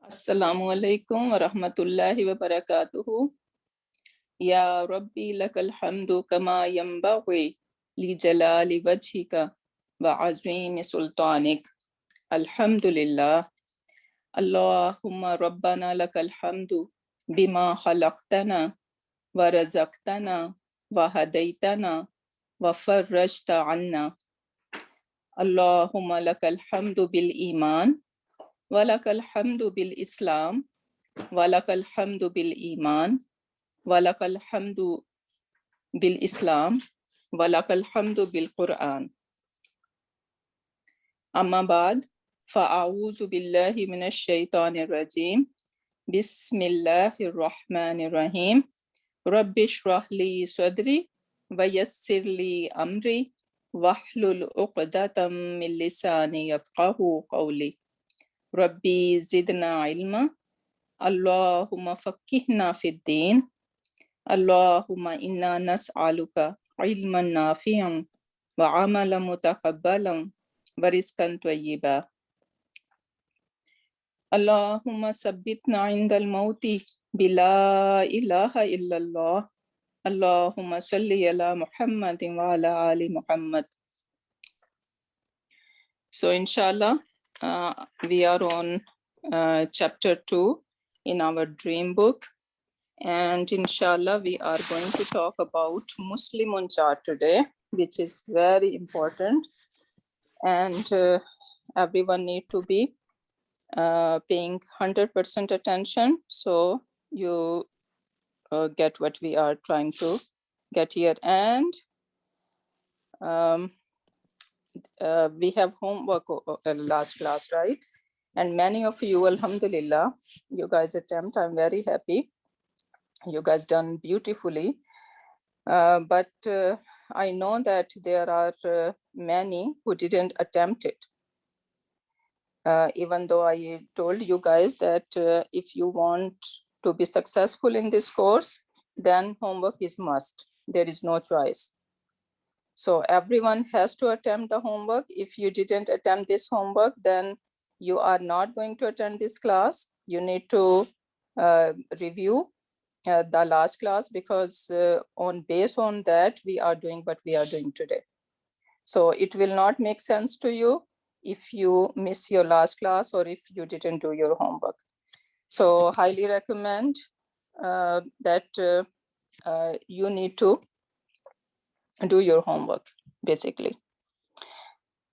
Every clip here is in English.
अस्सलामु अलैकुम व रहमतुल्लाहि व बरकातुहू। या रब्बी लकल हम्दु कमा यंबग़ी ली जलाली वजहिका व अज़ीम सुल्तानिक। अल्हम्दुलिल्लाह। अल्लाहुम्मा रब्बना लकल हम्दु बिमा खलक़तना व रज़क़तना व हदैतना व फ़र्रजता अन्ना। अल्लाहुम्मा लकल हम्दु बिल ईमान व लकल हम्दु बिल इस्लाम वलकल हम्दु बिल ईमान वलकल हम्दु बिल इस्लाम वलकल हम्दु बिल कुरान। अम्मा बाद फ़अऊज़ु बिल्लाहि मिनश शैतानिर रजीम। बिस्मिल्लाहिर रहमानिर रहीम। रब्बिश्रह ली सदरी व यस्सिर ली अमरी वहलुल उक़दतम मिन लिसानी यफ़क़हू क़ौली। रब्बी ज़िदना इल्मा। अल्लाहुम्मा फ़क्किहना फ़िद्दीन। अल्लाहुम्मा इन्ना नस्अलुका इल्मन नाफ़िअन व अमलन मुतक़ब्बलन व रिज़्क़न तय्यिबा। अल्लाहुम्मा सब्बितना इंदल मौती बिला इलाहा इल्लल्लाह। अल्लाहुम्मा सल्लि अला मुहम्मद व अला आलि Muhammad. So inshallah, we are on chapter 2 in our dream book, and inshallah we are going to talk about Muslimun chart today, which is very important, and everyone need to be paying 100% attention so you get what we are trying to get here. And we have homework last class, right? And many of you, alhamdulillah, you guys attempt. I'm very happy. You guys done beautifully. But I know that there are many who didn't attempt it. Even though I told you guys that if you want to be successful in this course, then homework is must. There is no choice. So everyone has to attempt the homework. If you didn't attempt this homework, then you are not going to attend this class. You need to review the last class, because based on that, we are doing what we are doing today. So it will not make sense to you if you miss your last class or if you didn't do your homework. So highly recommend that you need to do your homework, basically.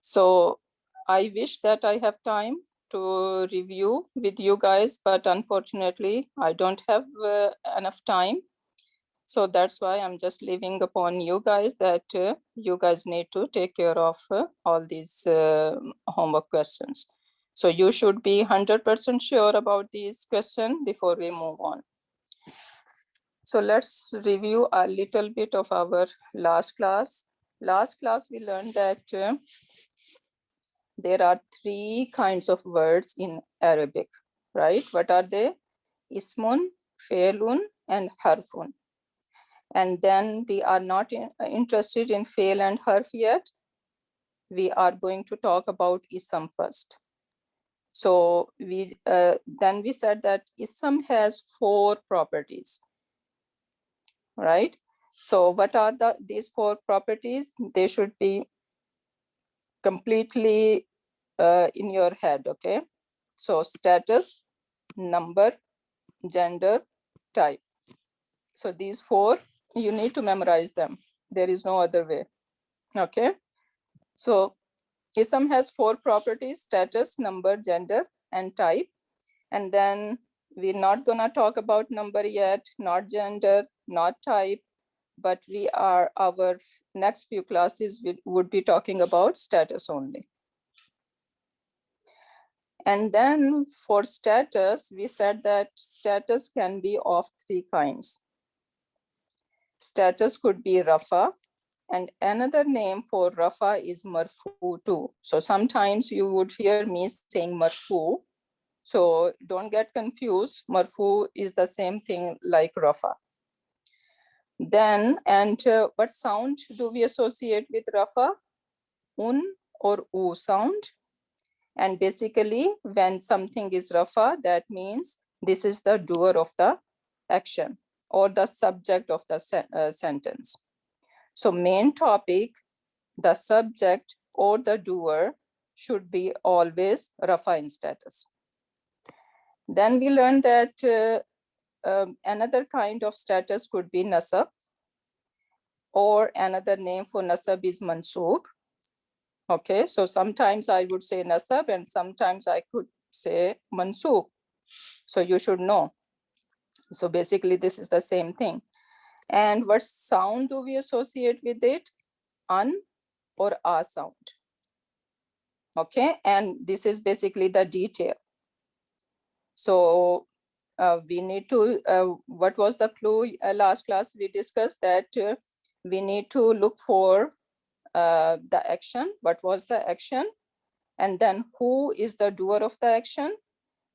So I wish that I have time to review with you guys, but unfortunately I don't have enough time. So that's why I'm just leaving upon you guys that you guys need to take care of all these homework questions. So you should be 100% sure about these questions before we move on. So let's review a little bit of our last class. Last class we learned that there are 3 kinds of words in Arabic, right? What are they? Ismun, Fe'lun, and Harfun. And then we are not interested in Fe'l and Harf yet. We are going to talk about Ism first. So then we said that Ism has 4 properties, right? So what are these 4 properties? They should be completely in your head, okay? So status, number, gender, type. So these 4, you need to memorize them. There is no other way, okay? So Ism has 4 properties: status, number, gender, and type. And then we're not gonna talk about number yet, not gender, not type, but our next few classes would be talking about status only. And then for status, we said that status can be of 3 kinds. Status could be Rafa, and another name for Rafa is Marfu too. So sometimes you would hear me saying Marfu. So don't get confused. Marfu is the same thing like Rafa. Then, and what sound do we associate with Rafa? Un or U sound. And basically, when something is rafa, that means this is the doer of the action or the subject of the sentence. So main topic, the subject or the doer should be always rafa in status. Then we learned that another kind of status could be nasab, or another name for nasab is mansoob. Okay, so sometimes I would say nasab and sometimes I could say mansoob. So you should know. So basically this is the same thing. And what sound do we associate with it? An or a sound. Okay, and this is basically the detail. So we need to, what was the clue last class? We discussed that we need to look for the action. What was the action? And then who is the doer of the action?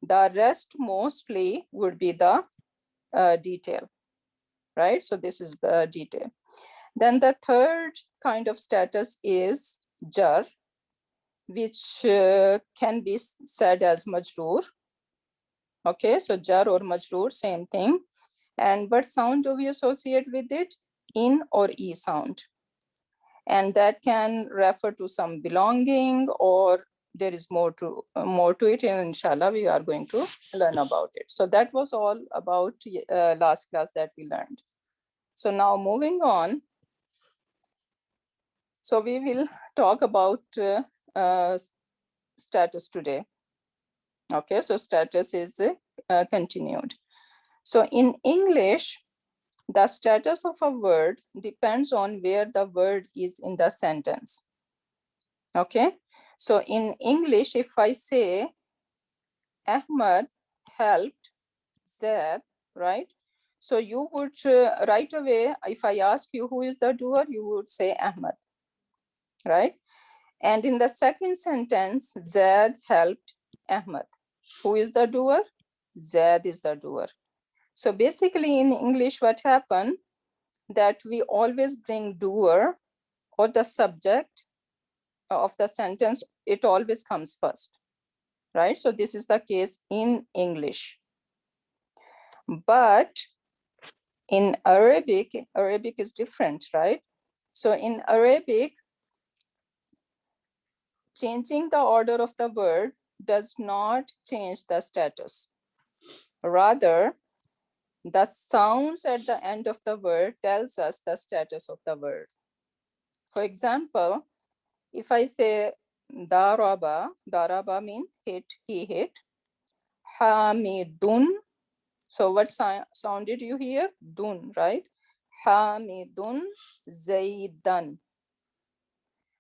The rest mostly would be the detail, right? So this is the detail. Then the third kind of status is jar, which can be said as majroor. Okay, so jar or majroor, same thing. And what sound do we associate with it? In or e sound. And that can refer to some belonging, or there is more to it, and inshallah we are going to learn about it. So that was all about last class that we learned. So now moving on. So we will talk about status today. Okay, so status is continued. So in English, the status of a word depends on where the word is in the sentence. Okay, so in English, if I say Ahmad helped Zaid, right? So you would right away, if I ask you who is the doer, you would say Ahmad, right? And in the second sentence, Zaid helped Ahmad. Who is the doer? Zaid is the doer. So basically in English, what happened, that we always bring doer or the subject of the sentence, it always comes first, right? So this is the case in English. But in Arabic is different, right? So in Arabic, changing the order of the word does not change the status. Rather, the sounds at the end of the word tells us the status of the word. For example, if I say daraba, daraba means hit, he hit. Hamidun, so what sound did you hear? Dun, right? Hamidun Zaidan.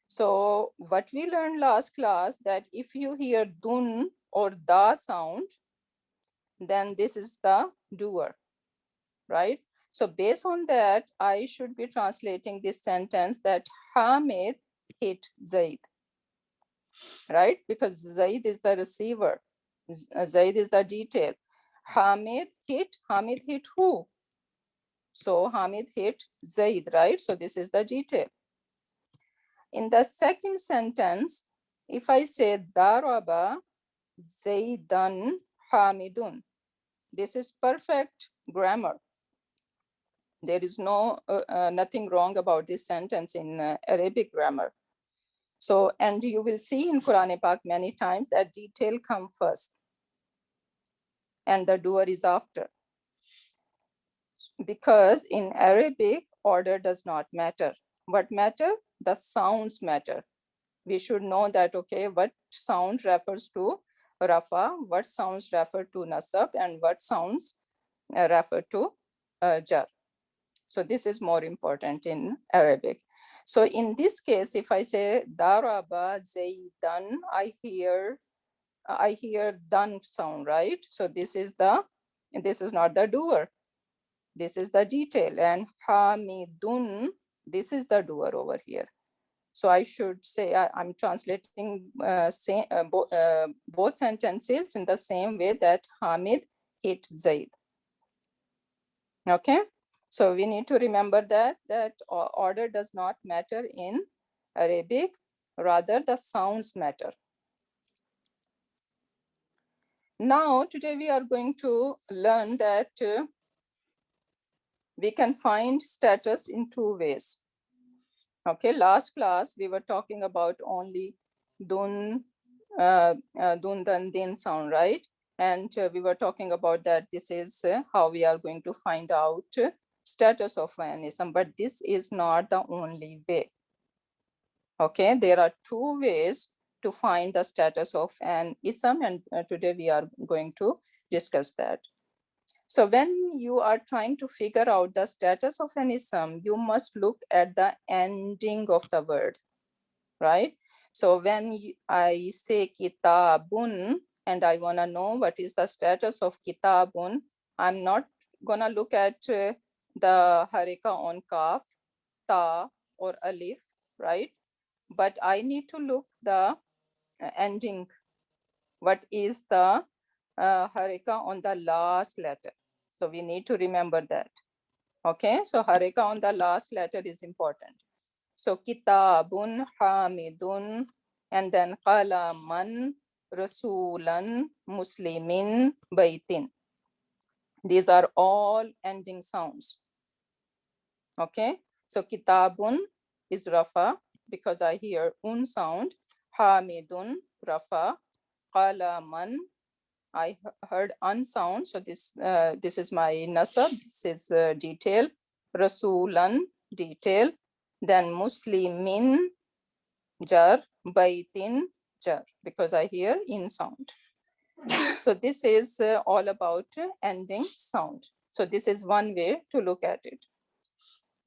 So what we learned last class, that if you hear dun or da sound, then this is the doer, right? So based on that, I should be translating this sentence that Hamid hit Zaid, right? Because Zaid is the receiver. Zaid is the detail. Hamid hit who? So Hamid hit Zaid, right? So this is the detail. In the second sentence, if I say Daraba Zaidan Hamidun, this is perfect grammar. There is nothing wrong about this sentence in Arabic grammar. So, and you will see in Quran Pak many times that detail come first and the doer is after. Because in Arabic, order does not matter. What matter? The sounds matter. We should know that, okay, what sound refers to rafa, what sounds refer to nasab, and what sounds refer to jar. So this is more important in Arabic. So in this case, if I say daraba zaidan, I hear done sound, right? So this is not the doer. This is the detail. And hamidun, this is the doer over here. So I should say I'm translating both sentences in the same way that Hamid hit Zaid. Okay, so we need to remember that order does not matter in Arabic, rather the sounds matter. Now, today we are going to learn that we can find status in two ways. Okay, last class we were talking about only dun, dun, dan, din sound, right? And we were talking about that this is how we are going to find out status of an ism, but this is not the only way. Okay, there are two ways to find the status of an ism, and today we are going to discuss that. So when you are trying to figure out the status of an ism, you must look at the ending of the word, right? So when I say kitabun and I want to know what is the status of kitabun, I'm not gonna look at the harika on kaf, ta or alif, right? But I need to look the ending. What is the harika on the last letter? So we need to remember that. Okay, so harika on the last letter is important. So kitabun, hamidun, and then qalaman, rasulan, muslimin, baitin. These are all ending sounds. Okay, so kitabun is rafa because I hear un sound. Hamidun, rafa. Qalaman, I heard un sound. So this is my nasab. This is detail. Rasulan, detail. Then muslimin, jar. Baitin, jar, because I hear in sound. So this is all about ending sound. So this is one way to look at it.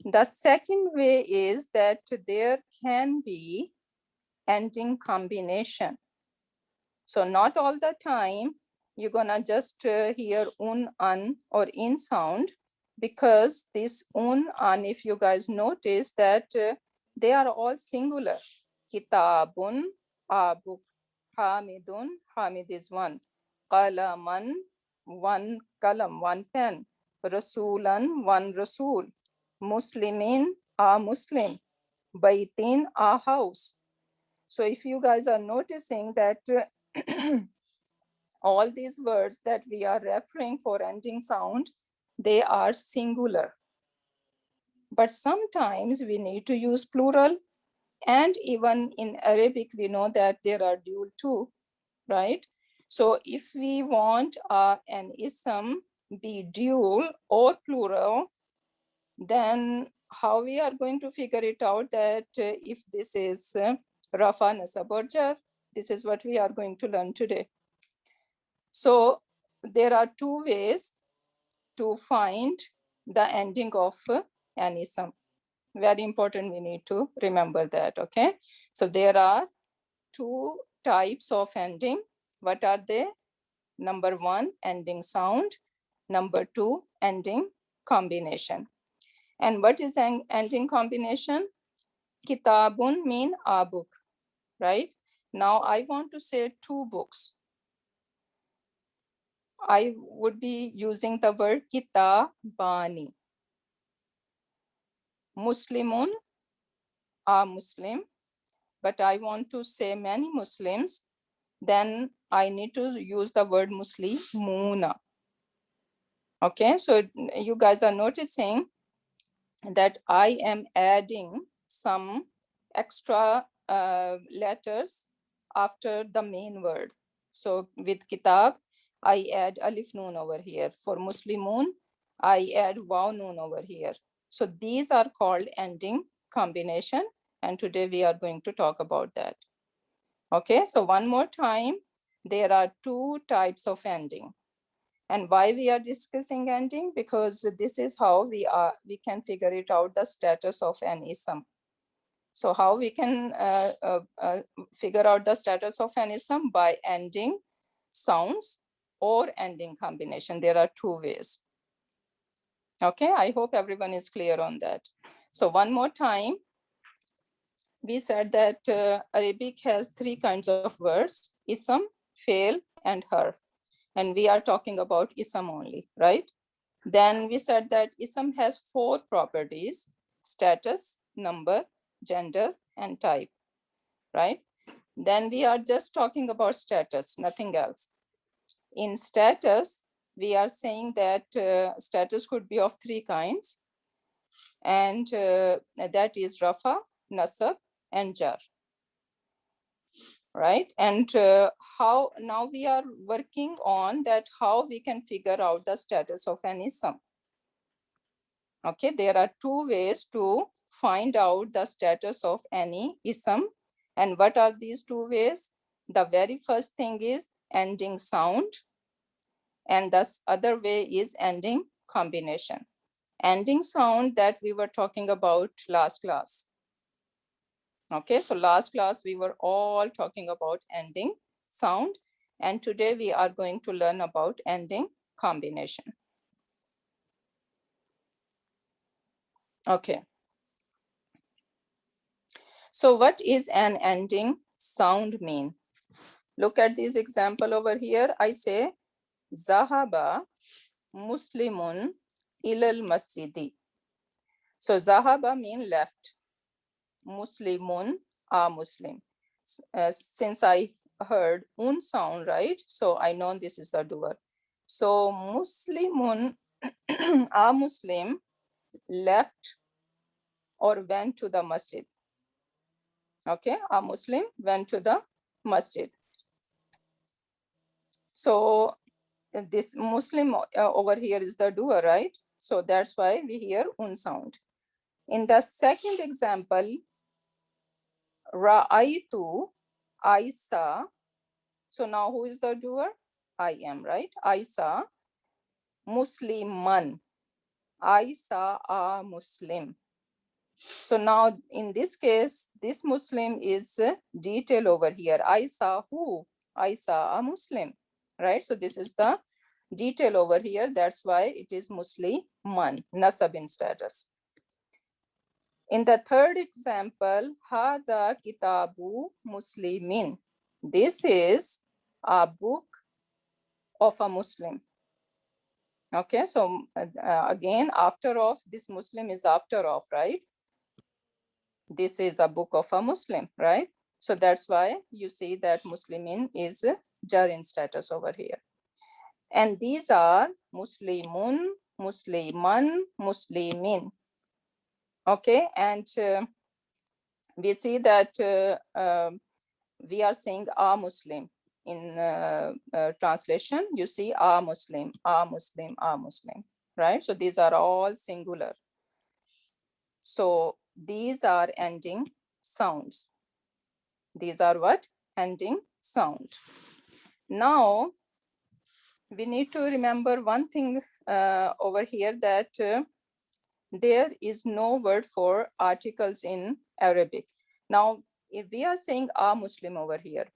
The second way is that there can be ending combination. So not all the time you're gonna just hear un, an, or in sound, because this un, an, if you guys notice that they are all singular. Kitabun, abuk, hamidun, hamid is one. Qalaman, one kalam, one pen. Rasulan, one rasul. Muslimin, a Muslim. Baitin, a house. So if you guys are noticing that all these words that we are referring for ending sound, they are singular. But sometimes we need to use plural, and even in Arabic, we know that there are dual too, right? So if we want an ism be dual or plural, then how we are going to figure it out that if this is Rafa, Nasab or Jar? This is what we are going to learn today. So there are two ways to find the ending of an ism. Very important, we need to remember that, okay? So there are two types of ending. What are they? Number one, ending sound. Number two, ending combination. And what is an ending combination? Kitabun mean a book, right? Now I want to say two books. I would be using the word kitabani. Muslimun, a Muslim, but I want to say many Muslims, then I need to use the word Muslimuna. Okay, so you guys are noticing that I am adding some extra letters after the main word. So with kitab, I add alif noon over here. For Muslimun, I add waw noon over here. So these are called ending combination, and today we are going to talk about that. Okay, so one more time, there are two types of ending. And why we are discussing ending? Because this is how we can figure it out, the status of an ism. So how we can figure out the status of an ism? By ending sounds or ending combination. There are two ways. Okay, I hope everyone is clear on that. So one more time, we said that Arabic has three kinds of words: ism, fail, and harf. And we are talking about ism only, right? Then we said that ism has four properties: status, number, gender, and type, right? Then we are just talking about status, nothing else. in status, we are saying that status could be of three kinds, and that is rafa, nasab, and jar, right? And how now we are working on that, how we can figure out the status of an ism. Okay, there are two ways to find out the status of any ism. And what are these two ways? The very first thing is ending sound, and the other way is ending combination. Ending sound, that we were talking about last class. Okay, so last class we were all talking about ending sound, and today we are going to learn about ending combination. Okay. So what is an ending sound mean? Look at this example over here. I say, Zahaba Muslimun ilal masjidi. So Zahaba mean left. Muslimun, a Muslim. Since I heard un sound, right? So I know this is the doer. So Muslimun, a Muslim, left or went to the masjid. Okay, a Muslim went to the masjid. So this Muslim over here is the doer, right? So that's why we hear un sound. In the second example, Ra'aitu, I saw. So now who is the doer? I am, right? I saw Musliman. I saw a Muslim. So now in this case, this Muslim is detail over here. I saw who? I saw a Muslim, right? So this is the detail over here. That's why it is Musliman, nasab in status. In the third example, Hada Kitabu Muslimin. This is a book of a Muslim. Okay, so again, after of, this Muslim is after of, right? This is a book of a Muslim, right? So that's why you see that Muslimin is jar in status over here. And these are Muslimun, Musliman, Muslimin. Okay, and we see that we are saying a Muslim. In translation, you see a Muslim, a Muslim, a Muslim, right? So these are all singular. So these are ending sounds. These are what? Ending sound. Now, we need to remember one thing over here, that there is no word for articles in Arabic. Now, if we are saying a Muslim over here,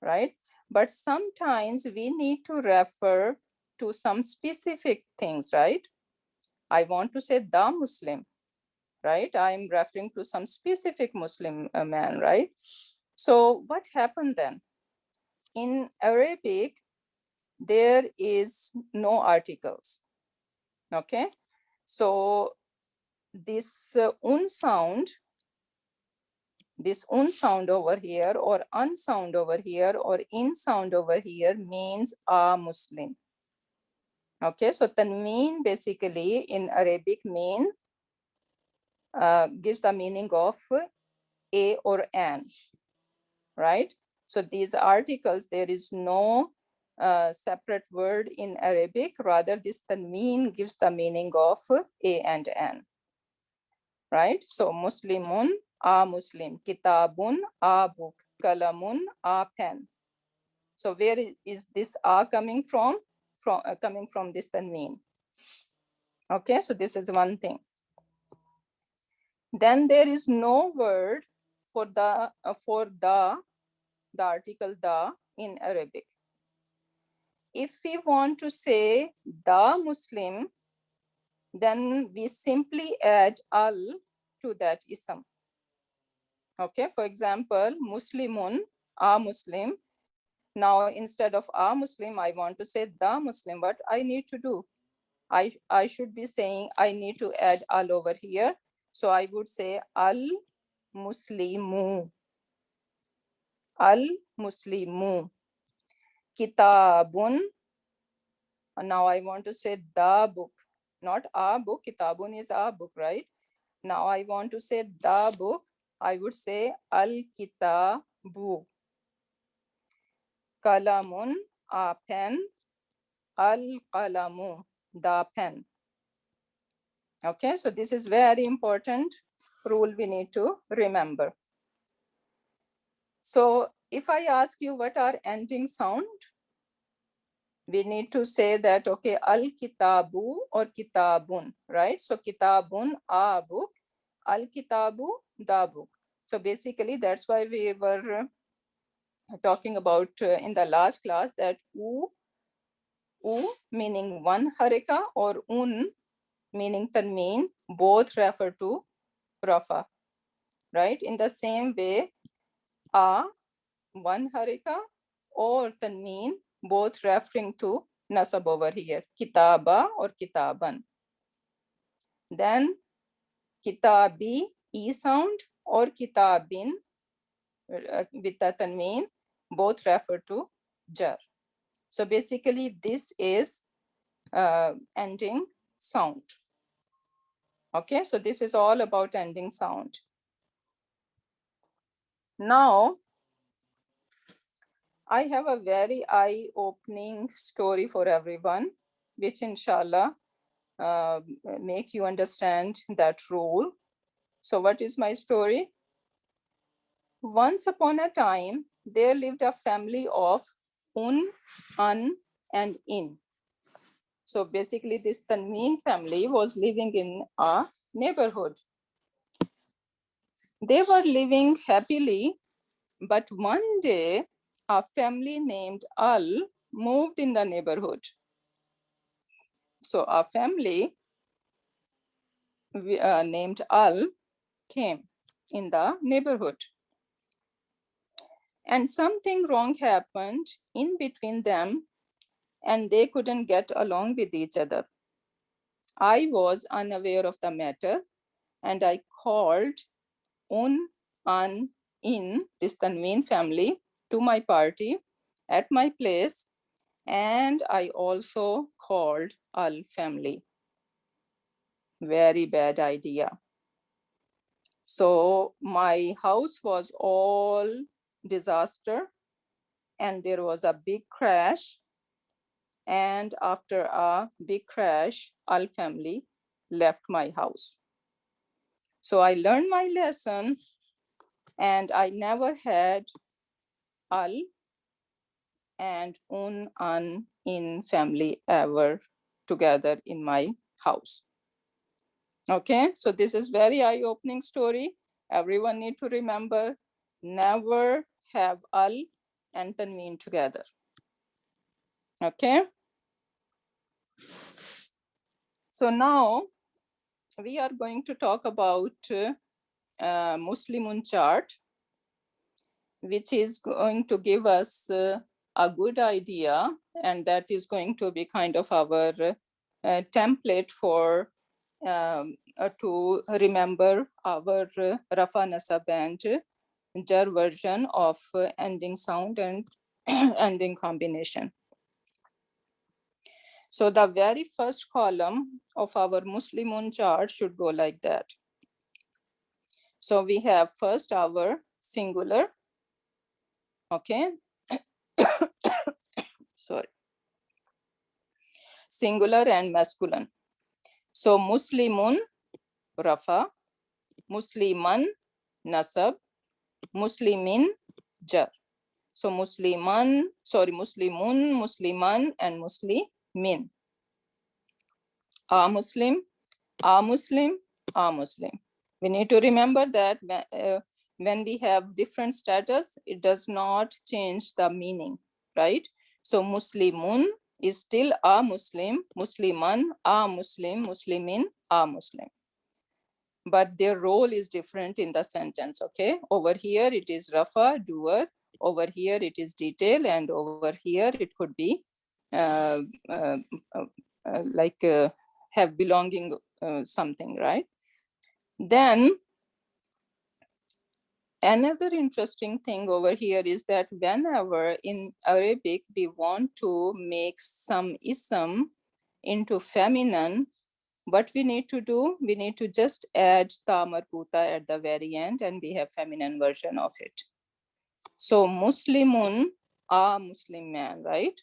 right? But sometimes we need to refer to some specific things, right? I want to say the Muslim, right? I'm referring to some specific Muslim man, right? So what happened then? In Arabic, there is no articles, okay? So this un sound over here, or unsound over here, or in sound over here means a Muslim. Okay, so tanween basically in Arabic mean gives the meaning of a or an, right? So these articles, there is no separate word in Arabic. Rather, this tanween gives the meaning of a and an, right? So Muslimun, a Muslim, kitabun, a book, kalamun, a pen. So where is this a coming from? Coming from this tanween. Okay, so this is one thing. Then there is no word for the article the in Arabic. If we want to say the Muslim, then we simply add al to that ism. Okay, for example, Muslimun, a Muslim. Now, instead of a Muslim, I want to say the Muslim. What I need to do? I should be saying I need to add al over here. So I would say al Muslimu. Al Muslimu. Kitabun, Now I want to say the book, not a book. Kitabun is a book, right? Now I want to say the book. I would say al-kitabu. Kalamun, a pen. Al-kalamu, the pen. Okay, so this is very important rule we need to remember. So if I ask you what are ending sound, we need to say that, okay, al-kitabu or kitabun, right? So kitabun, a book, al-kitabu, the book. So basically that's why we were talking about in the last class that u meaning one harika or un meaning tanween, both refer to rafa, right? In the same way, a, one harika, or tanween, both referring to nasab over here, kitaba or kitaban. Then kitabi, e sound, or kitabin with the tanween, both refer to jar. So basically this is ending sound. Okay, so this is all about ending sound. Now, I have a very eye-opening story for everyone, which inshallah make you understand that rule. So what is my story? Once upon a time, there lived a family of un, an, and in. So basically this Tanween family was living in a neighborhood. They were living happily, but one day a family named Al moved in the neighborhood. So a family named Al came in the neighborhood. And something wrong happened in between them and they couldn't get along with each other. I was unaware of the matter and I called un, an, in, this Tanween family to my party at my place, and I also called Al family. Very bad idea. So my house was all disaster and there was a big crash. And after a big crash, Al family left my house. So I learned my lesson and I never had Al and un, an, in family ever together in my house. Okay, so this is very eye-opening story. Everyone need to remember, never have Al and Tanween together. Okay. So now we are going to talk about Muslimun chart, which is going to give us a good idea, and that is going to be kind of our template for to remember our Rafa Nasab and Jar version of ending sound and ending combination. So the very first column of our Muslimun chart should go like that. So we have first our singular, okay? Sorry. Singular and masculine. So Muslimun, Rafa, Musliman, Nasab, Muslimin, Jar. So Musliman, sorry, Muslimun, Musliman, and Muslimin. A Muslim, A Muslim, A Muslim. We need to remember that when we have different status, it does not change the meaning, right? So Muslimun is still a Muslim, Musliman, a Muslim, Muslimin, a Muslim. But their role is different in the sentence, okay? Over here, it is Rafa, doer. Over here, it is detail. And over here, it could be like have belonging something, right? Then Another interesting thing over here is that whenever in Arabic we want to make some ism into feminine, what we need to do, we need to just add ta marbuta at the very end and we have feminine version of it. So Muslimun, a Muslim man, right?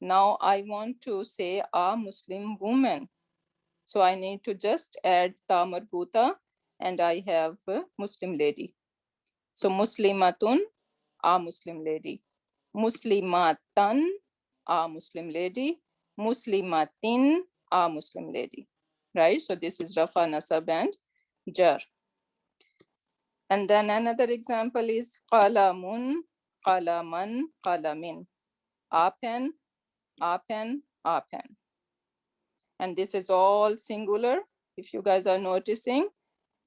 Now I want to say a Muslim woman. So I need to just add ta marbuta and I have a Muslim lady. So Muslimatun, a Muslim lady. Muslimatan, a Muslim lady. Muslimatin, a Muslim lady. Right? So this is Rafa, Nasab, and Jar. And then another example is Qalamun, Qalaman, Qalamin. A pen, a pen, a pen. And this is all singular, if you guys are noticing.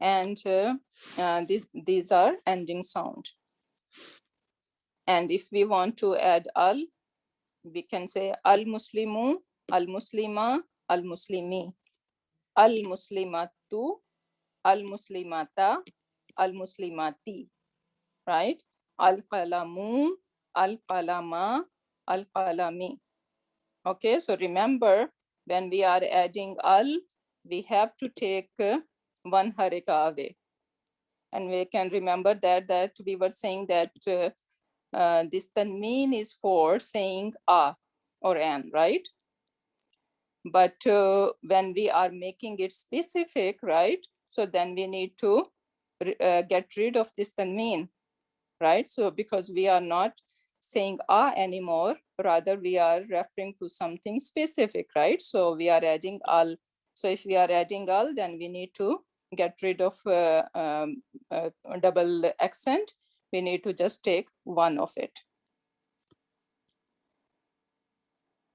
And these are ending sound. And if we want to add al, we can say al-muslimu, al-muslima, al-muslimi, al-muslimatu, al-muslimata, al-muslimati, right? Al-qalamu, al-qalama, al-qalami. Okay, so remember, when we are adding al, we have to take one harika away. And we can remember that we were saying that this tanween is for saying a or an, right? But when we are making it specific, right? So then we need to get rid of this tanween, right? So because we are not saying a anymore, rather we are referring to something specific, right? So we are adding al. So if we are adding al, then we need to get rid of double accent. We need to just take one of it.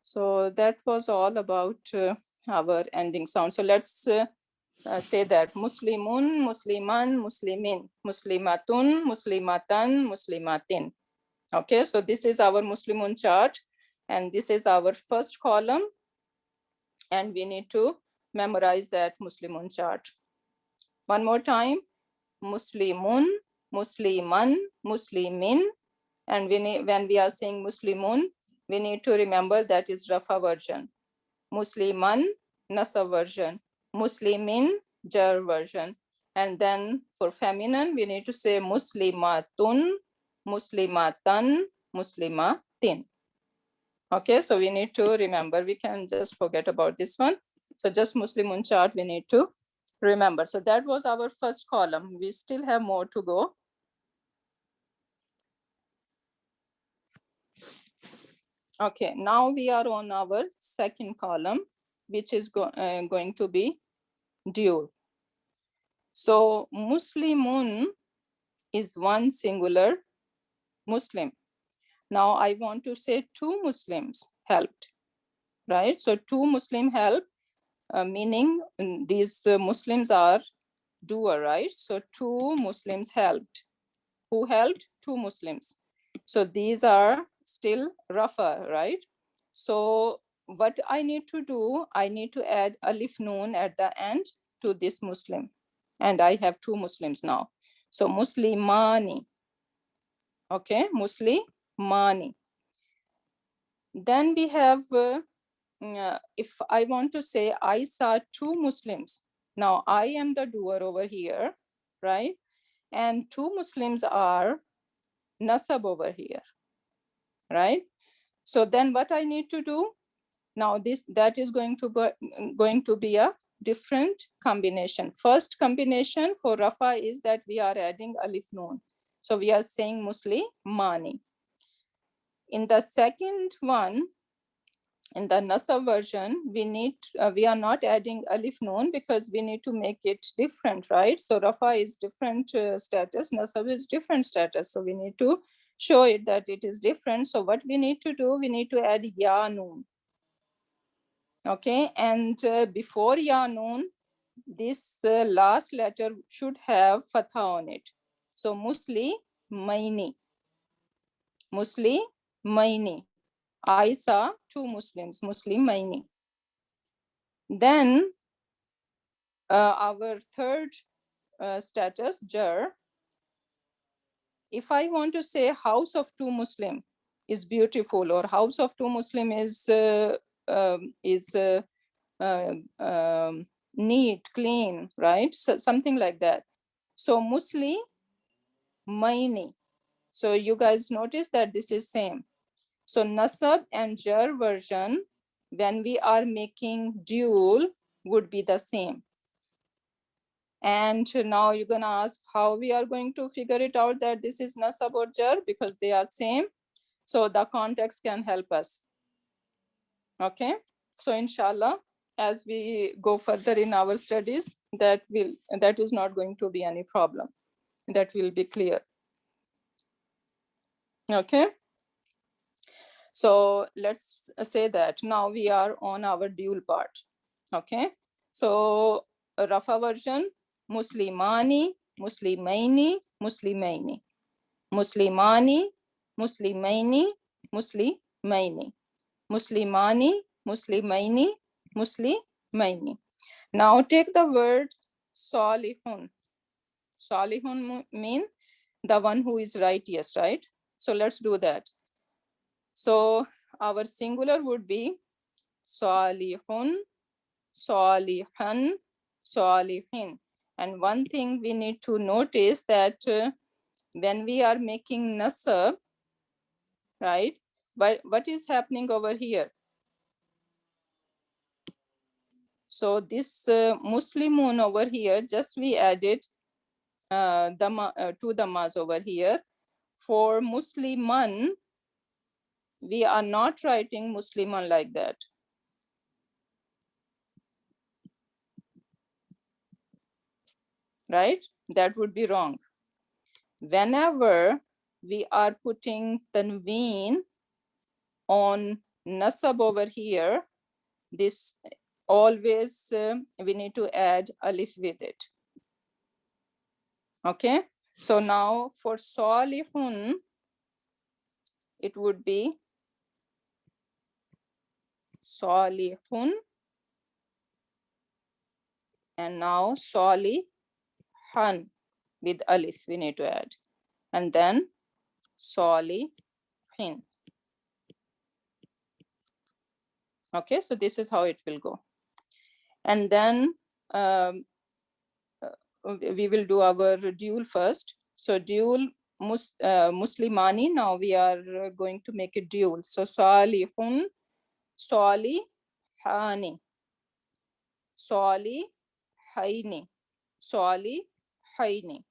So that was all about our ending sound. So let's say that Muslimun, Musliman, Muslimin, Muslimatun, Muslimatan, Muslimatin. Okay, so this is our Muslimun chart, and this is our first column, and we need to memorize that Muslimun chart. One more time, Muslimun, Musliman, Muslimin, and when we are saying Muslimun, we need to remember that is Rafa version. Musliman, Nasab version. Muslimin, Jar version. And then for feminine, we need to say Muslimatun, Muslimatan, Muslimatin. Okay, so we need to remember, we can just forget about this one. So just Muslimun chart, we need to remember. So that was our first column. We still have more to go. Okay, now we are on our second column, which is going to be dual. So Muslimun is one singular Muslim. Now I want to say two Muslims helped, right? So two Muslim helped, meaning these Muslims are doer, right? So two Muslims helped. Who helped? Two Muslims. So these are still Rafa, right? So what I need to do, I need to add alif noon at the end to this Muslim. And I have two Muslims now. So Muslimani. Okay, Muslimani. Then we have, if I want to say I saw two Muslims. Now I am the doer over here, right? And two Muslims are Nasab over here, right? So then what I need to do now, that is going to be a different combination. First combination for Rafa is that we are adding alif noon. So we are saying Muslimani. In the second one, in the Nasab version, we are not adding alif noon because we need to make it different, right? So Rafa is different status, Nasab is different status. So we need to show it that it is different. So what we need to do, we need to add ya noon. Okay, and before ya noon, this last letter should have fatha on it. So Muslimaini. Muslimaini. I saw two Muslims, Muslimaini. Then our third status, jar. if I want to say house of two Muslim is beautiful, or house of two Muslim is uh, neat, clean, right? So something like that. So Musli maini. So you guys notice that this is same. So nasab and jar version, when we are making dual, would be the same. And now you're gonna ask how we are going to figure it out that this is nasab or jar, because they are same. So the context can help us. Okay, so inshallah, as we go further in our studies, that is not going to be any problem. That will be clear. Okay, so let's say that now we are on our dual part. Okay, so Rafa version, Muslimani, Muslimaini, Muslimaini, Muslimani, Muslimaini, Muslimaini, Muslimani, Muslimaini, Muslimaini. Now take the word Salihun. Salihun mean the one who is righteous, right? So let's do that. So our singular would be Salihun, Salihan, Salihin. And one thing we need to notice that when we are making nasab, right? But what is happening over here? So this Muslimun over here, just we added two dhammas over here. For Musliman, we are not writing Musliman like that. Right? That would be wrong. Whenever we are putting tanween on nasab over here, this always we need to add alif with it. Okay, so now for Salihun, it would be Salihun, and now Salihan with alif we need to add, and then Salihin. Okay, so this is how it will go. And then we will do our dual first. So dual Muslimani, now we are going to make it dual. So Salihun, Salihani, Salihaini, Salihaini.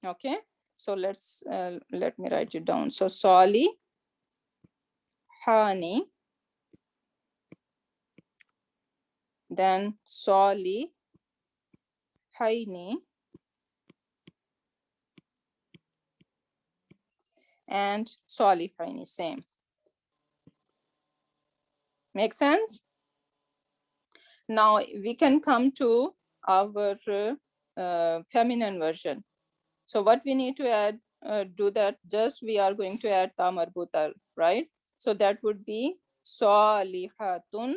Okay, so let me write it down. So Salihani, then Salihaini, and Salihaini, same. Make sense? Now we can come to our feminine version. So what we need to add, do that, just we are going to add ta marbuta, right? So that would be Salihatun,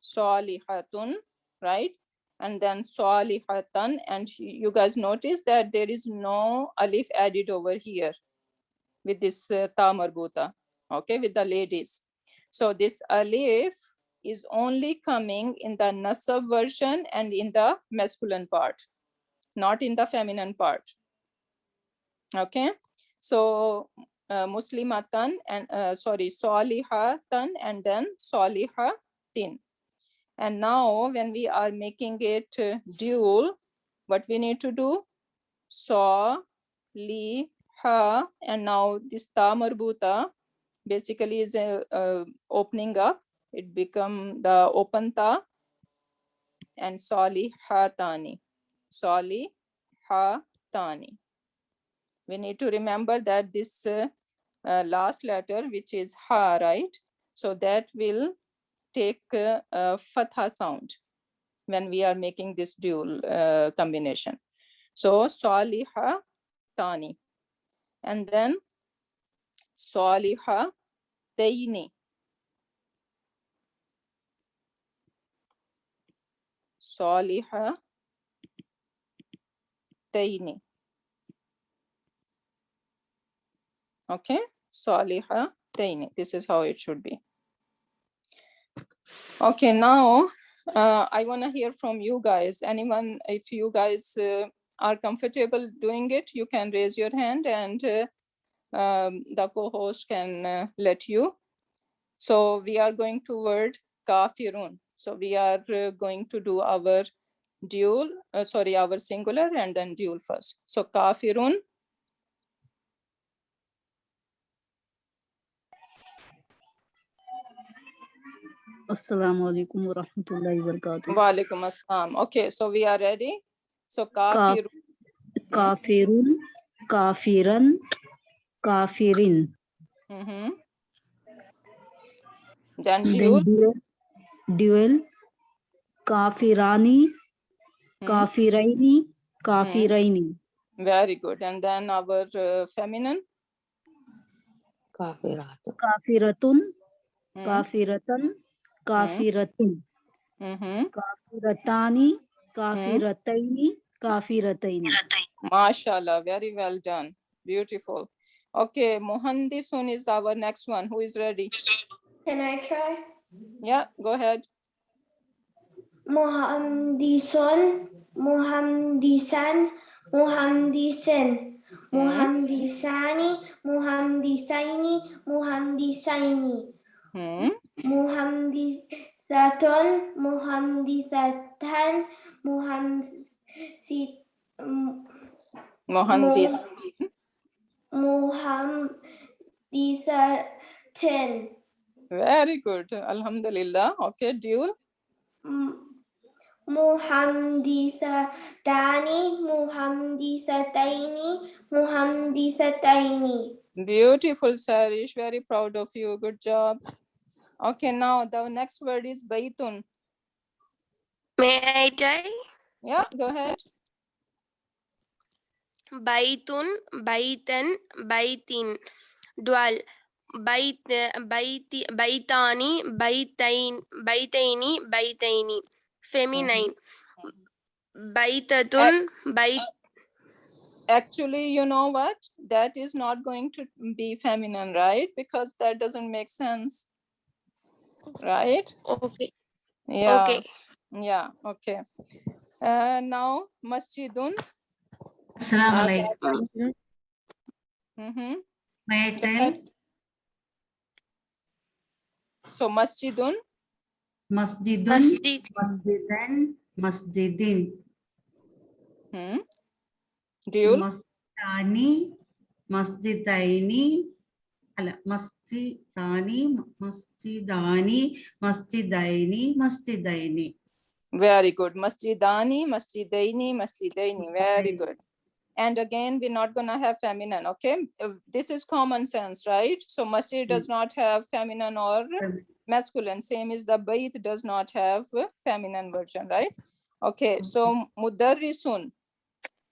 Salihatun, right? And then Salihatan, and you guys notice that there is no alif added over here with this ta marbuta, okay, with the ladies. So this alif is only coming in the nasab version and in the masculine part, not in the feminine part. Okay, so Muslimatan and Salihatan and then Salihatin. And now when we are making it dual, what we need to do? Saliha, and now this ta marbuta basically is opening up. It become the open ta, and Salihatani, Salihatani. We need to remember that this last letter, which is ha, right? So that will take a fatha sound when we are making this dual combination. So Saliha Tani, and then Saliha Taini, salihataini. Okay, salihataini. This is how it should be. Okay, now I want to hear from you guys. Anyone, if you guys are comfortable doing it, you can raise your hand and the co-host can let you. So we are going toward kafirun. So we are going to do our dual, our singular and then dual first. So kafirun. Assalamu alaikum wa rahmatullahi wa barakatuh. Wa alaikum assalam. Okay, so we are ready. So kafirun. Kafirun, kafiran, kafirin. Then dual. Dual, kafirani, kafiraini, kafiraini. Very good. And then our feminine. Kafiratun. Kafiratun, kafiratan, kafiratin. Kafiratani, kafirataini, kafirataini. MashaAllah, very well done. Beautiful. Okay, Muhandisun is our next one. Who is ready? Can I try? Yeah, go ahead. Muhandison, muhandisan, muhandisen, muhandisani, muhandisaini, muhandisaini, muhandisatun, muhandisatan, muhandisatin. Very good. Alhamdulillah. Okay, dual. Muhandisatani, muhandisataini, muhandisataini. Beautiful, Sarish. Very proud of you. Good job. Okay, now the next word is baitun. May I try? Yeah, go ahead. Baitun, baitan, baitin. Dual. Baitani, baitaini, baitaini. Feminine. Baitatun, bait. Actually, you know what? That is not going to be feminine, right? Because that doesn't make sense. Right? Okay. Yeah. Okay. Yeah, okay. Now, masjidun. Assalamu alaikum. May I tell? So, masjidun. Masjidun, Masjid. masjidan, masjidin. Dual. Masjidani, masjidaini, masjidani, masjidani, masjidaini, masjidaini. Very good. Masjidani, masjidaini, masjidaini. Very good. And again, we're not going to have feminine, okay? This is common sense, right? So masjid does not have feminine or masculine. Same as the bait does not have feminine version, right? Okay, so mudarrisun.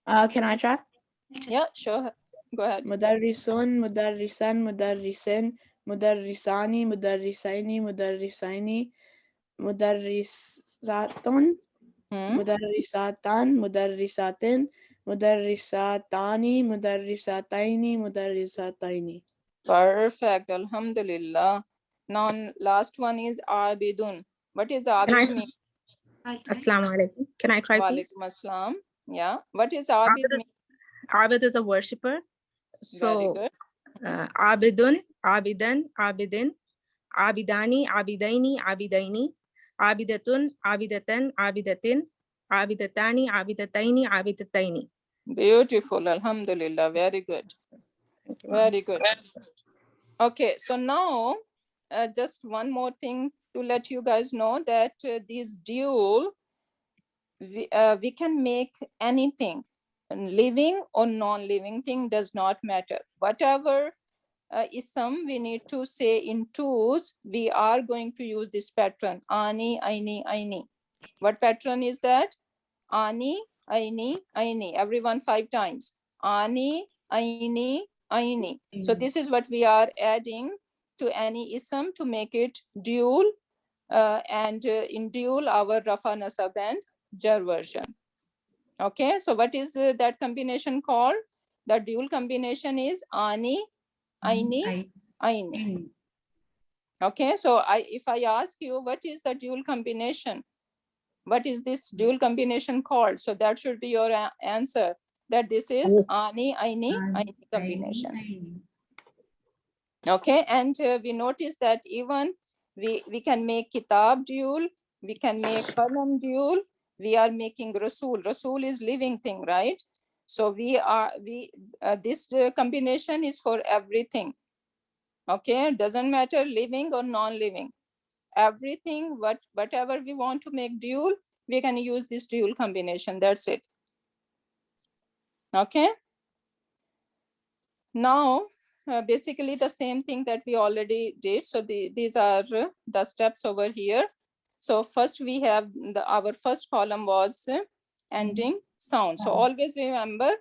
Can I try? Yeah, sure. Go ahead. Mudarrisun, mudarrisan, mudarrisin, mudarrisani, mudarrisaini, mudarrisaini, mudarrisatun, mudarrisatan, mudarrisatin, mudarrisatani, mudarrisataini, mudarrisataini. Perfect. Alhamdulillah. Now, last one is abidun. What is abid mean? Assalamu alaikum. Can I try, please? Walaikum assalam. Yeah. What is abid mean? Abid is a worshipper. Very good. Abidun, abidan, abidin, abidani, abidaini, abidaini, abidatun, abidatan, abidatin, abidatani, abidataini, abidataini. Beautiful. Alhamdulillah. Very good. Very good. Okay, so now just one more thing to let you guys know that these dual, we can make anything, living or non-living thing does not matter. Whatever ism we need to say in twos, we are going to use this pattern, ani, aini, aini. What pattern is that? Ani, aini, aini. Everyone 5 times. Ani, aini, aini. So this is what we are adding to any ism to make it dual. And in dual, our rafa nasab and jar version. Okay, so what is that combination called? The dual combination is ani, aini, aini. Okay, so if I ask you what is the dual combination, what is this dual combination called? So that should be your answer, that this is ani, aini, aini combination. Okay, and we notice that even we can make kitab dual, we can make qalam dual, we are making rasul. Rasul is living thing, right? So this combination is for everything. Okay, doesn't matter living or non-living. Everything, whatever we want to make dual, we can use this dual combination. That's it. Okay. Now, basically the same thing that we already did. So these are the steps over here. So first we have our first column was ending sound. So always remember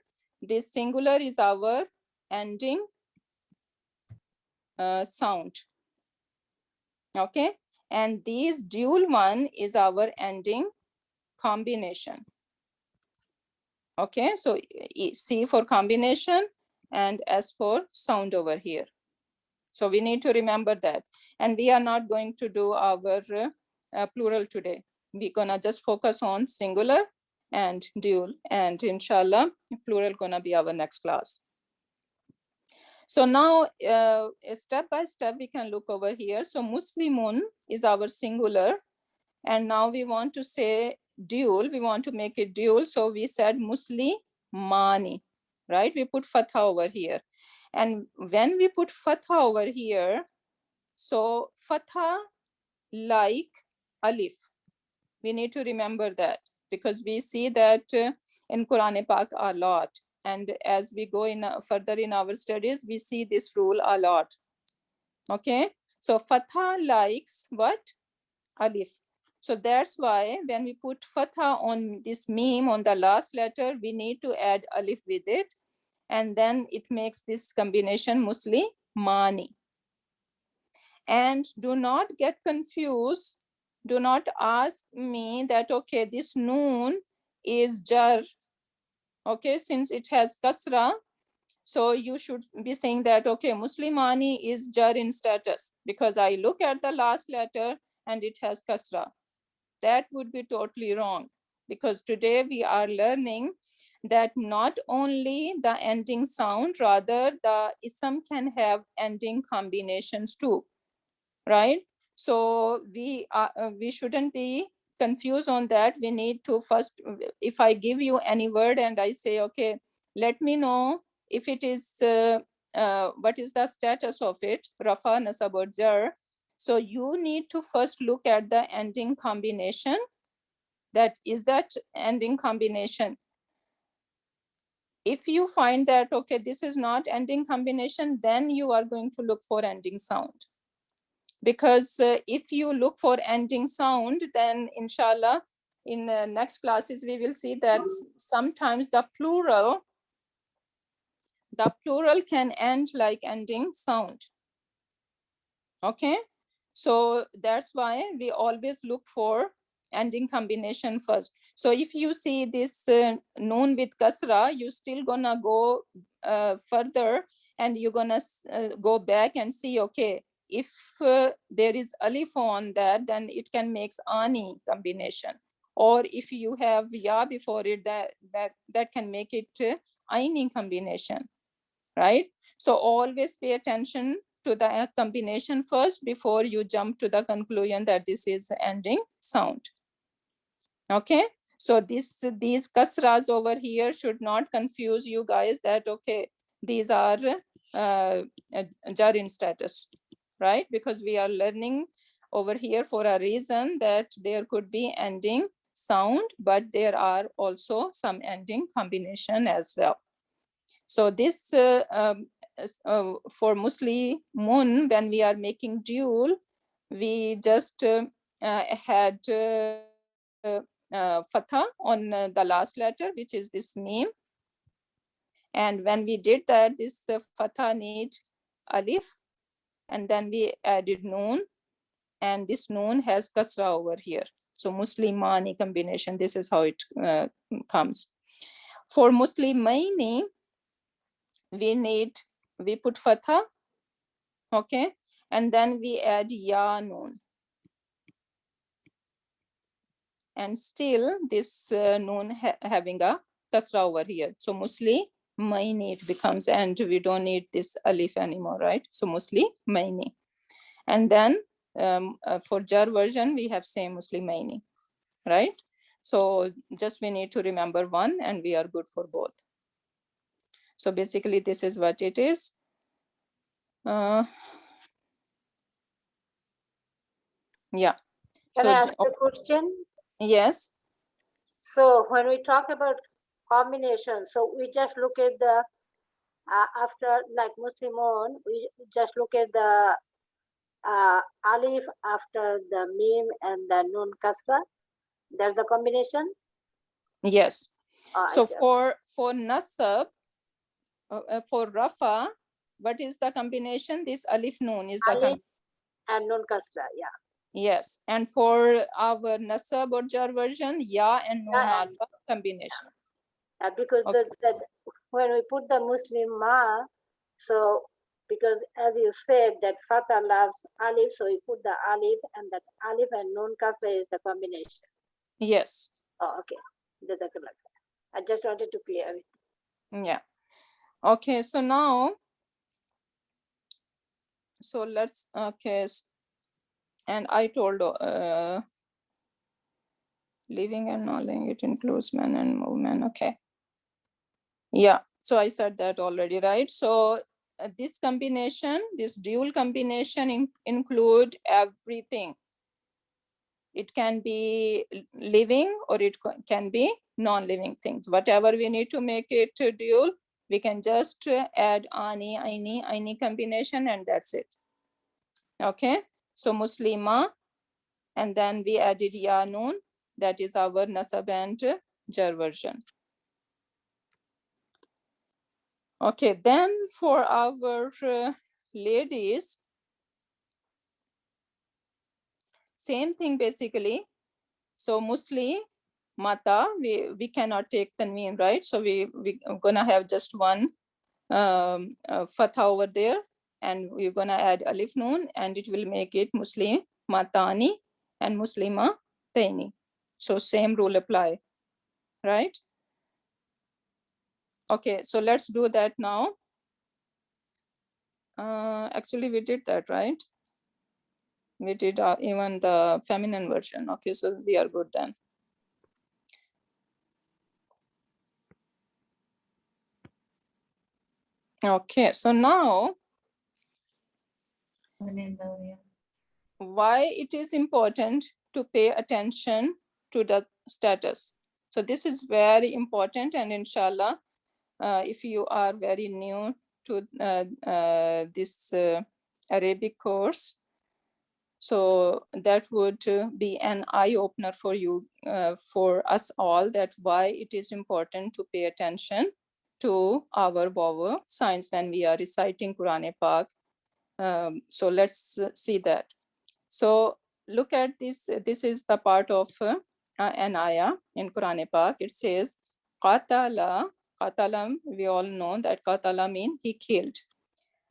this singular is our ending sound. Okay, and this dual one is our ending combination. Okay, so C for combination and S for sound over here. So we need to remember that. And we are not going to do our plural today. We're gonna just focus on singular and dual, and inshallah, plural gonna be our next class. So now step by step, we can look over here. So Muslimun is our singular. And now we want to say dual, we want to make it dual. So we said Muslimani, right? We put fatha over here. And when we put fatha over here, so fatha like alif. We need to remember that because we see that in Quran Pak a lot. And as we go in further in our studies, we see this rule a lot. Okay, so fatha likes what? Alif. So that's why when we put fatha on this meme on the last letter, we need to add alif with it. And then it makes this combination Muslimani. And do not get confused. Do not ask me that, okay, this noon is jar. Okay, since it has kasra, so you should be saying that, okay, Muslimani is jar in status because I look at the last letter and it has kasra. That would be totally wrong because today we are learning that not only the ending sound, rather the ism can have ending combinations too, right? So we shouldn't be confused on that. We need to first, if I give you any word and I say, okay, let me know if it is, what is the status of it, Rafa, Nasab or Jar. So you need to first look at the ending combination. That is that ending combination. If you find that, okay, this is not ending combination, then you are going to look for ending sound. Because if you look for ending sound, then inshallah, in next classes, we will see that sometimes the plural can end like ending sound. Okay, so that's why we always look for ending combination first. So if you see this noon with kasra, you still gonna go further and you're gonna go back and see, okay, if there is alif on that, then it can make ani combination. Or if you have ya before it, that can make it aini combination, right? So always pay attention to the combination first before you jump to the conclusion that this is ending sound. Okay, so these kasras over here should not confuse you guys that, okay, these are jar in status, right? Because we are learning over here for a reason that there could be ending sound, but there are also some ending combination as well. So this for Muslimun, when we are making dual, we just had fatha on the last letter, which is this meme. And when we did that, this fatha need alif, and then we added noon, and this noon has kasra over here. So Muslimani combination, this is how it comes. For Muslimaini, we put fatha, okay, and then we add ya noon. And still this noon having a kasra over here. So Muslimaini it becomes, and we don't need this alif anymore, right? So Muslimaini. And then for jar version, we have same Muslimaini, right? So just we need to remember one and we are good for both. So basically this is what it is. Yeah. Can I ask a question? Yes. So when we talk about combination, so we just look at the after like Muslimun, we just look at the alif after the mim and the nun kasra. There's the combination. Yes. I So see. for nasab, for rafa, what is the combination? This alif noon is the Alif and nun kasra, yeah. Yes, and for our nasab or jar version, ya and noon Yeah, are and- the combination. Because Okay. when we put the Muslim ma, so because as you said that Fatah loves alif, so we put the alif, and that alif and nun kasra is the combination. Yes. Oh, okay. I just wanted to clear it. Yeah. Okay, so now, so let's, okay. And I told living and non living, it includes man and woman. Okay. Yeah, so I said that already, right? So this combination, this dual combination include everything. It can be living or it can be non-living things. Whatever we need to make it dual, we can just add ani, aini combination, and that's it. Okay, so Muslima, and then we added ya noon, that is our nasab and jar version. Okay, then for our ladies, same thing basically. So Musli, mata, we cannot take tanween, right? So we gonna have just one fatha over there, and we're gonna add alif noon, and it will make it Muslim matani and Muslima taini. So same rule apply, right? Okay, so let's do that now. Actually we did that, right? We did even the feminine version. Okay, so we are good then. Okay, so now why it is important to pay attention to the status. So this is very important, and inshallah, if you are very new to this Arabic course, so that would be an eye opener for you, for us all, that why it is important to pay attention to our vowel signs when we are reciting Quran Pak. So let's see that. So look at this. This is the part of an ayah in Quran Pak. It says, Qatala, Qatala, we all know that Qatala means he killed.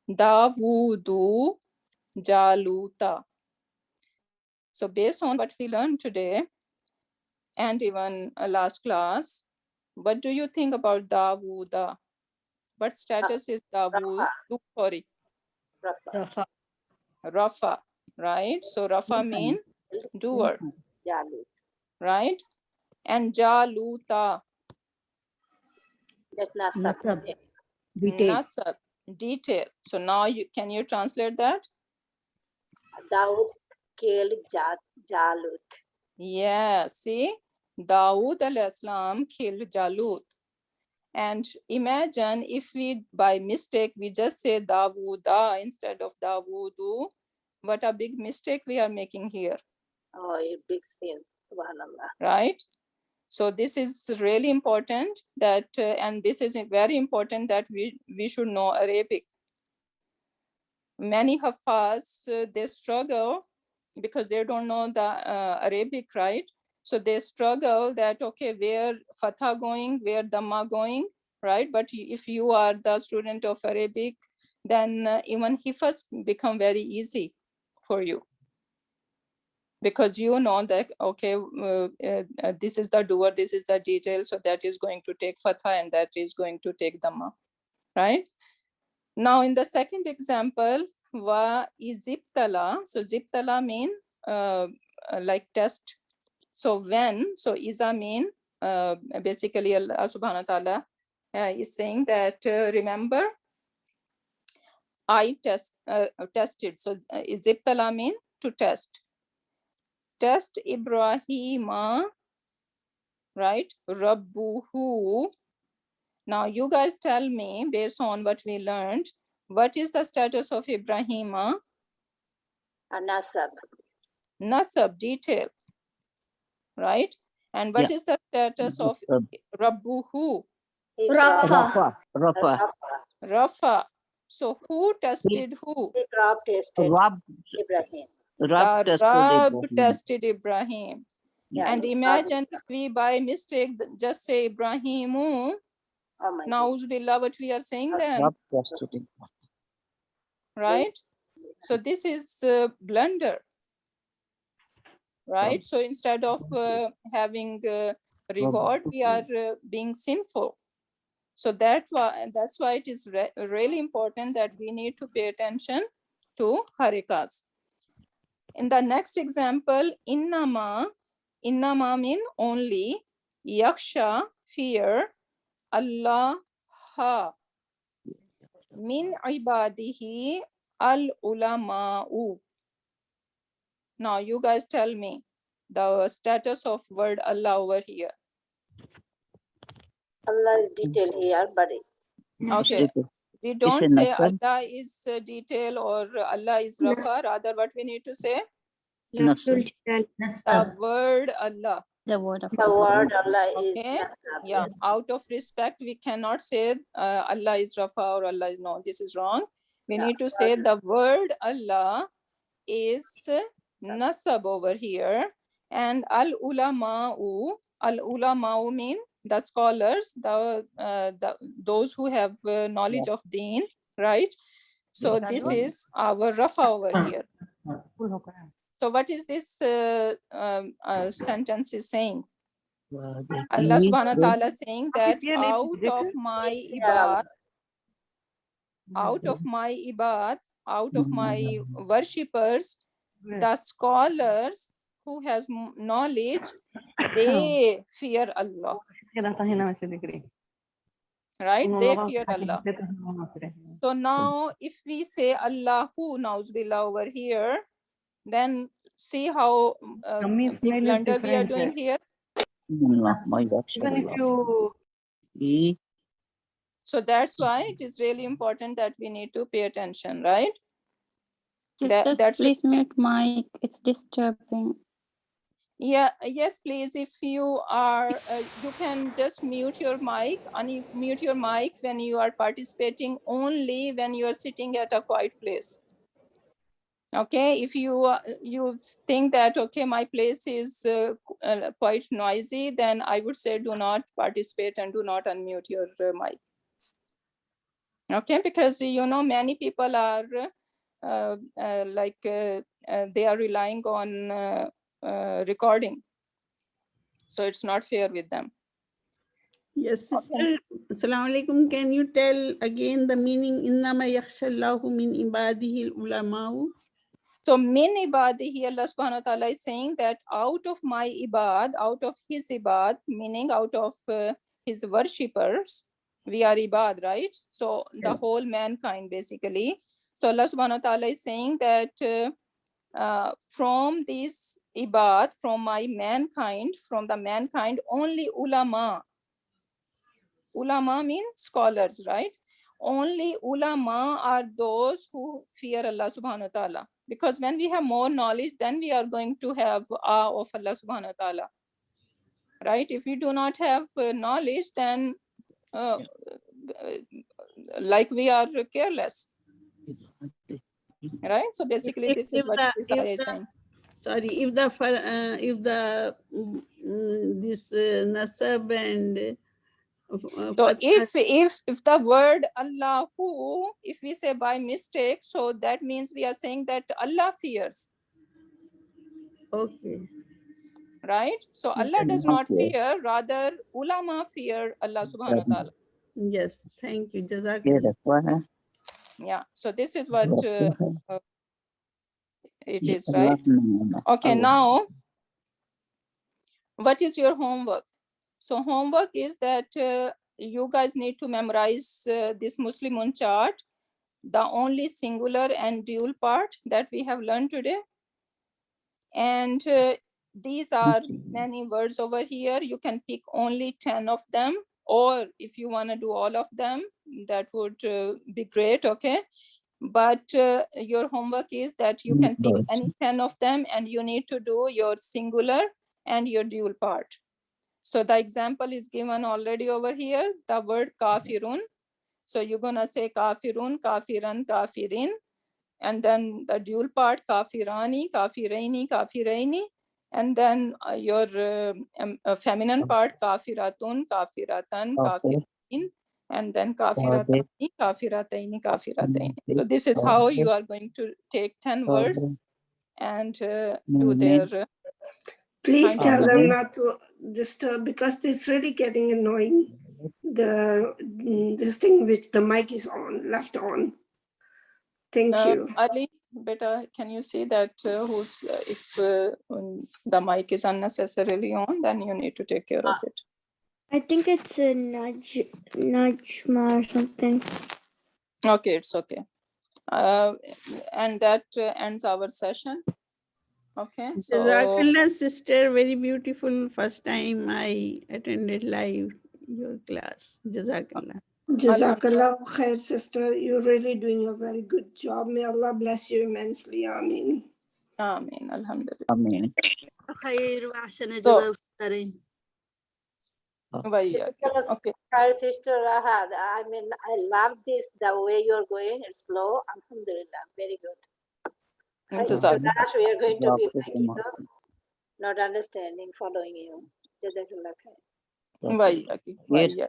Dawudu Jaluta. So based on what we learned today, and even last class, what do you think about Dawuda? What status is Dawud? Sorry, Rafa. Rafa, right? So Rafa means doer, Jalut. right? And Jaluta, That's nasab. Nasab. Detail. Nasab, detail. So now can you translate that? Daud killed Jalut. Yeah, see, Dawood al-Islam killed Jalut. And imagine if we, by mistake, we just say Dawuda instead of Dawudu, what a big mistake we are making here. Oh, a big sin. Subhanallah. Right? So this is really important that, and this is very important that we should know Arabic. Many Hafaz, they struggle because they don't know the Arabic, right? So they struggle that, okay, where fatha going, where dhamma going, right? But if you are the student of Arabic, then even hifz become very easy for you. Because you know that, okay, this is the doer, this is the detail, so that is going to take fatha and that is going to take dhamma, right? Now in the second example, wa izibtala. So zibtala mean like test. So when, so iza mean basically Allah subhanahu wa ta'ala is saying that remember, I tested. So izibtala mean to test. Test Ibrahima, right? Rabbuhu. Now you guys tell me, based on what we learned, what is the status of Ibrahima? A nasab. Nasab, detail, right? And what is the status of Rabbuhu? He's Rafa. Rafa. So who tested who? The Rab tested Rab, Ibrahim. The Rab tested Ibrahim. Yeah, And imagine if we by mistake just say Ibrahimu, oh my Na'uz billah, what we are saying then, right? So this is blunder, right? So instead of having reward, we are being sinful. So that's why it is really important that we need to pay attention to harikas. In the next example, innama mean only, yaksha, fear, Allah min ibadihi al ulama'u. Now you guys tell me the status of word Allah over here. Allah is detailed here, but Okay, we don't say Allah is detail or Allah is rafa, rather what we need to say? The Nasab. word Allah. the word of the word Allah is Okay. nasab. Yeah, Yes. out of respect, we cannot say Allah is rafa or Allah is, no, this is wrong. We Yeah, need to say the word Allah is nasab over here, and al ulama'u mean the scholars, those who have knowledge of deen, right? So this is our rafa over here. So what is this sentence is saying? Allah subhanahu wa ta'ala saying that out of my ibad, out of my worshippers, the scholars who has knowledge, they fear Allah, right? They fear Allah. So now if we say Allahu na'uzubillah over here, then see how big blunder we are doing here. So that's why it is really important that we need to pay attention, right? That's Please mute mic. It's disturbing. Yeah, yes, please. If you are, you can just mute your mic, unmute your mic when you are participating, only when you are sitting at a quiet place. Okay, if you think that, okay, my place is quite noisy, then I would say do not participate and do not unmute your mic. Okay, because you know many people are they are relying on recording, so it's not fair with them. Yes, sister. Assalamu alaikum. Can you tell again the meaning? Innama yakhshallahu min ibadihi ulama'u. So min ibadihi, Allah subhanahu wa ta'ala is saying that out of my ibad, out of his ibad, meaning out of his worshippers, we are ibad, right? So the whole mankind basically. So Allah subhanahu wa ta'ala is saying that from this ibad, from my mankind, from the mankind, only ulama. Ulama means scholars, right? Only ulama are those who fear Allah subhanahu wa ta'ala. Because when we have more knowledge, then we are going to have awe of Allah subhanahu wa ta'ala. Right? If we do not have knowledge, then like we are careless. Right? So basically this is what this ayah is saying. Sorry, if the this nasab and So if the word Allahu, if we say by mistake, so that means we are saying that Allah fears, okay. right? So Allah does not fear, rather ulama fear Allah subhanahu wa ta'ala. Yes, thank you. Jazakallah. Yeah, so this is what it is, right? Okay, now what is your homework? So homework is that you guys need to memorize this Muslimun chart, the only singular and dual part that we have learned today. And these are many words over here. You can pick only 10 of them, or if you want to do all of them, that would be great, okay? But your homework is that you can pick any 10 of them, and you need to do your singular and your dual part. So the example is given already over here, the word kafirun. So you're gonna say kafirun, kafiran, kafirin, and then the dual part kafirani, kafiraini, kafiraini, and then your feminine part kafiratun, kafiratan, kafirin, and then kafiratani, kafirataini, kafirataini. So this is how you are going to take 10 words and do their Please kind of tell them not to disturb because it's really getting annoying. This thing which the mic is on, left on. Thank you. Ali, better, can you see that if the mic is unnecessarily on, then you need to take care of it. I think it's a Najma or something. Okay, it's okay. And that ends our session. Okay, so Jazakallah, sister, very beautiful. First time I attended live your class. Jazakallah. Jazakallah khair, sister. You're really doing a very good job. May Allah bless you immensely. Ameen. Ameen. Alhamdulillah. Ameen. So, okay. Hi, Sister Rahad. I mean, I love this, the way you're going. It's slow. Alhamdulillah. Very good. We are going to be like, not understanding, following you. Jazakallah khair.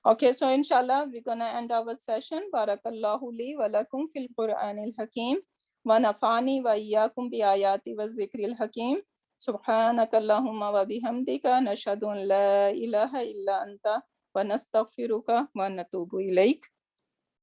Okay, so inshallah, we're gonna end our session. Barakallahu li wa lakum fil Qur'anil Hakim wa nafani wa iyyakum bi ayati wa zikril hakim. Subhanakallahumma wa bihamdika nashhadu an la ilaha illa anta wa nastaghfiruka wa natubu ilayk.